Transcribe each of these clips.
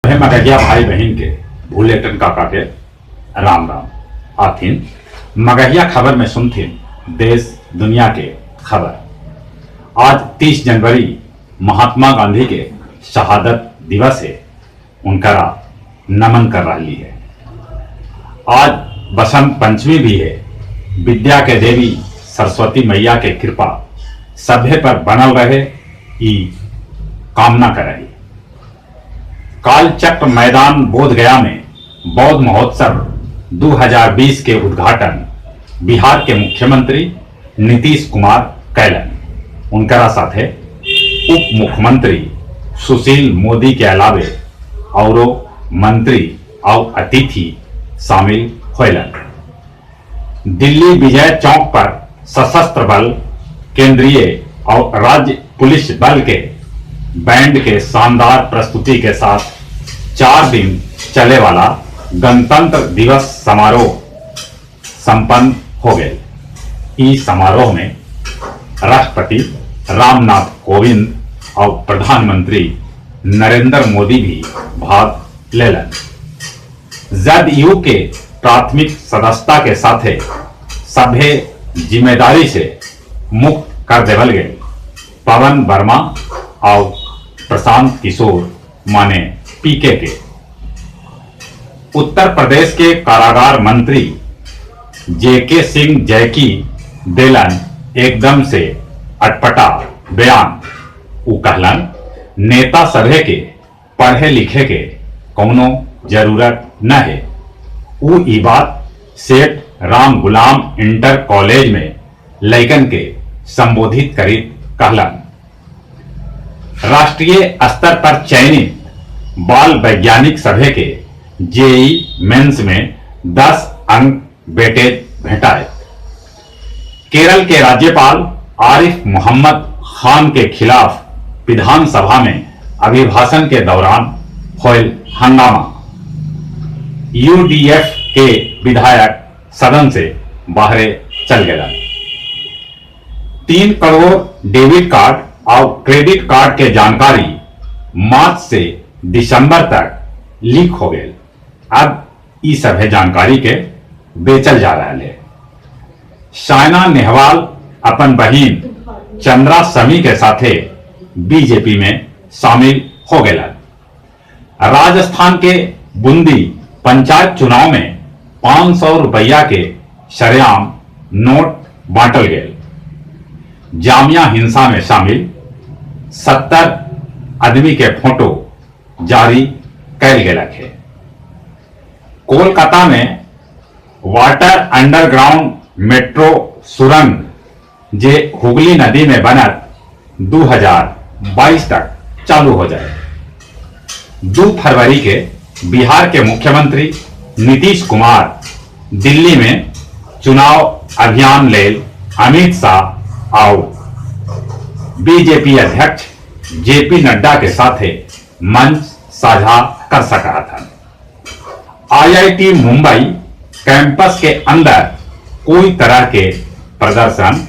वह मगहिया भाई बहन के भूलेटन काका के राम राम आथिन मगहिया खबर में सुनथिन देश दुनिया के खबर। आज 30 जनवरी महात्मा गांधी के शहादत दिवस है, उनका नमन कर रही है। आज बसंत पंचमी भी है। विद्या के देवी सरस्वती मैया के कृपा सभ्य पर बनल रहे ई कामना कर रही। कालचक्र मैदान बोध गया में बौद्ध महोत्सव 2020 के उद्घाटन बिहार के मुख्यमंत्री नीतीश कुमार कैलन। उनकरा साथे उप मुख्यमंत्री सुशील मोदी के अलावे और मंत्री और अतिथि शामिल होलन। दिल्ली विजय चौक पर सशस्त्र बल, केंद्रीय और राज्य पुलिस बल के बैंड के शानदार प्रस्तुति के साथ 4 दिन चले वाला गणतंत्र दिवस समारोह संपन्न हो गए। इस समारोह में राष्ट्रपति रामनाथ कोविंद और प्रधानमंत्री नरेंद्र मोदी भी भाग लेलन। जदयू के प्राथमिक सदस्यता के साथ सभे जिम्मेदारी से मुक्त कर देवल गए। पवन वर्मा और प्रशांत किशोर माने पीके के। उत्तर प्रदेश के कारागार मंत्री जेके सिंह जैकी देलन एकदम से अटपटा बयान। उ कहलन नेता सभे के पढ़े लिखे के कौनो जरूरत न है। उ ई बात सेठ राम गुलाम इंटर कॉलेज में लैकन के संबोधित करित कहलन। राष्ट्रीय स्तर पर चयनित बाल वैज्ञानिक सभे के जेई मेंस में 10 अंक वेटेज भेटाए। केरल के राज्यपाल आरिफ मोहम्मद खान के खिलाफ विधानसभा में अभिभाषण के दौरान होयल हंगामा। यूडीएफ के विधायक सदन से बाहर चल गए। 3 करोड़ डेबिट कार्ड और क्रेडिट कार्ड के जानकारी मार्च से दिसंबर तक लीक हो गए। अब इस सभे जानकारी के बेचल जा रहा है। साइना नेहवाल अपन बहिन चंद्रा समी के साथे बीजेपी में शामिल हो गए। राजस्थान के बूंदी पंचायत चुनाव में 500 रुपया के सरेआम नोट बांटल गए। जामिया हिंसा में शामिल 70 आदमी के फोटो जारी कैल गेल है। कोलकाता में वाटर अंडरग्राउंड मेट्रो सुरंग जे हुगली नदी में बनत 2022 तक चालू हो जाए। 2 फरवरी के बिहार के मुख्यमंत्री नीतीश कुमार दिल्ली में चुनाव अभियान ले अमित शाह और बीजेपी अध्यक्ष जेपी नड्डा के साथ मंच साझा कर सका था। आईआईटी मुंबई कैंपस के अंदर कोई तरह के प्रदर्शन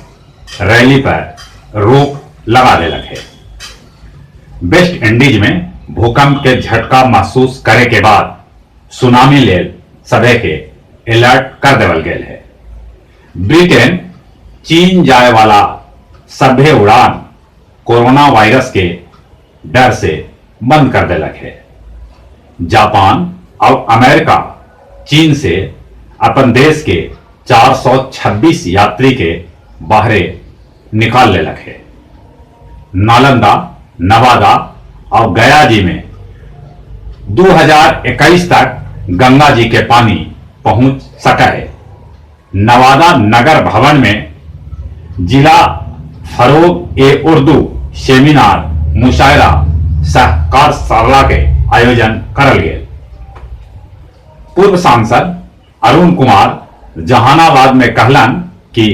रैली पर रोक लगा दे रखे। वेस्ट इंडीज में भूकंप के झटका महसूस करे के बाद सुनामी ले सभे के अलर्ट कर देवल गए है। ब्रिटेन चीन जाए वाला सभे उड़ान कोरोना वायरस के डर से बंद कर देलक है। जापान और अमेरिका चीन से अपन देश के 426 यात्री के बाहरे निकाल लेलक है। नालंदा, नवादा और गया जी में 2021 तक गंगा जी के पानी पहुंच सका है। नवादा नगर भवन में जिला फरोग ए उर्दू सेमिनार मुशायरा सहकारशाला के आयोजन करल गए। पूर्व सांसद अरुण कुमार जहानाबाद में कहलन कि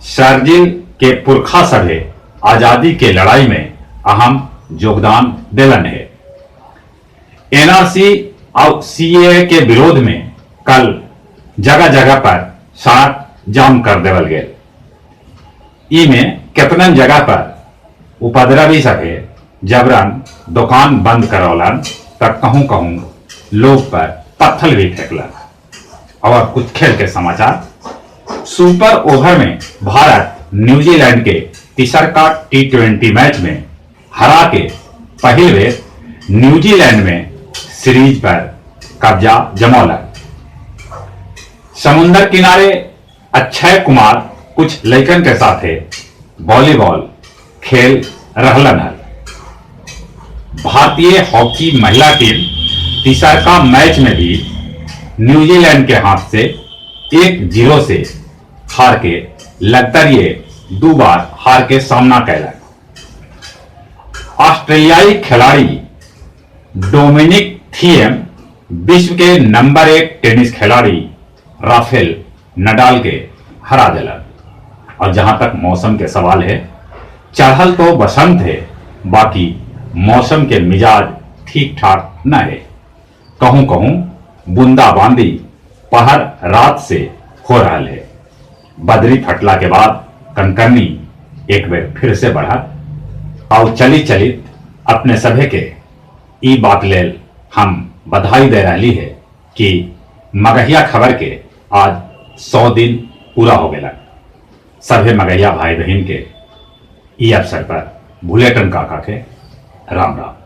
शर्जिल के पुरखा सभे आजादी के लड़ाई में अहम योगदान देलन है। एनआरसी और सीएए के विरोध में कल जगह जगह पर सड़क जाम कर देवल गए। इमें कितनन जगह पर उपद्रवी सके जबरन दुकान बंद करौलन, तक कहूं कहूं लोग पर पत्थर भी फेंकला। और कुछ खेल के समाचार। सुपर ओवर में भारत न्यूजीलैंड के तीसरका T20 मैच में हरा के पहल बेर न्यूजीलैंड में सीरीज पर कब्जा जमौलक। समुंदर किनारे अक्षय कुमार कुछ लड़कन के साथ वॉलीबॉल खेल रहलन हल। भारतीय हॉकी महिला टीम तीसरका मैच में भी न्यूजीलैंड के हाथ से 1-0 से हार के लगातार 2 बार हार के सामना कैलक। ऑस्ट्रेलियाई खिलाड़ी डोमिनिक थिएम विश्व के नंबर 1 टेनिस खिलाड़ी राफेल नडाल के हरा दिलक। और जहां तक मौसम के सवाल है, चढ़ल तो बसंत है, बाकी मौसम के मिजाज ठीक ठाक न है। कहूं कहूं बूंदाबांदी पहर रात से हो रहा है। बदरी फटला के बाद कनकनी एक बेर फिर से बढ़ा। और चली चलित अपने सभे के ई बात लेल हम बधाई दे रही है कि मगहिया खबर के आज 100 दिन पूरा हो गया। सभे मगहिया भाई बहन के ई अवसर पर भूलेटन काका के राम राम।